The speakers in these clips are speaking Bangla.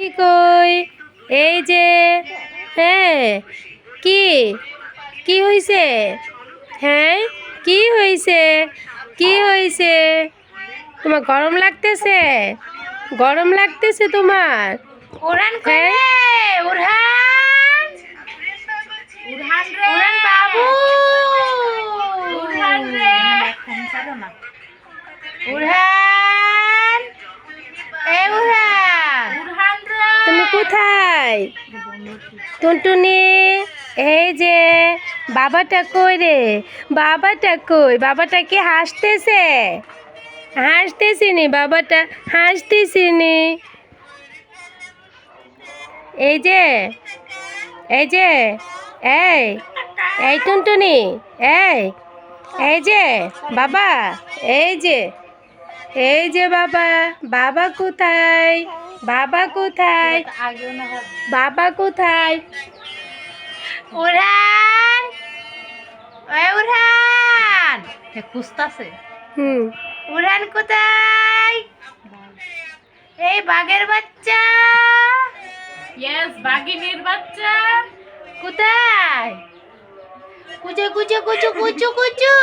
কি কই এই যে হ্যাঁ কি কি হইছে হ্যাঁ কি হইছে কি হইছে তোমার গরম লাগতেছে তোমার উড়ান হ্যাঁ করে উড়ান উড়ান রে উড়ান বাবু উড়ান রে উড়ান এ উড়ান উড়ান রে তুমি কোথায় টুনটুনি এই যে বাবাটা কই রে বাবাটা কি হাসতেছে নি বাবাটা হাসতেছে নি এই যে এই যে এই এই টুনটুনি এই এই যে বাবা এই যে বাবা বাবা কোথায় উড়ান এ উড়ান খুঁজতাছে হুম উড়ান কোথায় এই বাঘের বাচ্চা ইয়েস বাঘিনীর বাচ্চা কোথায় কুচু কুচু কুচু কুচু কুচু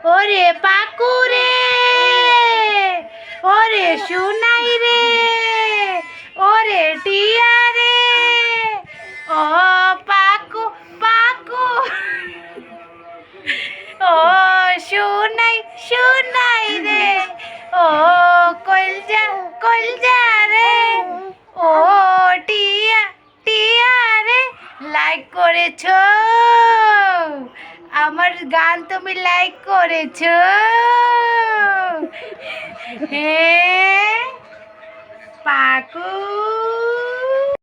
ওরে পাকু রে ওরে সোনাই রে ওরে টিয়া রে ও পাকু পাকু ও সোনাই রে ও কলজা রে ও টিয়া রে লাইক করেছো আমার গান তুমি লাইক করেছো হ্যাঁ পাকু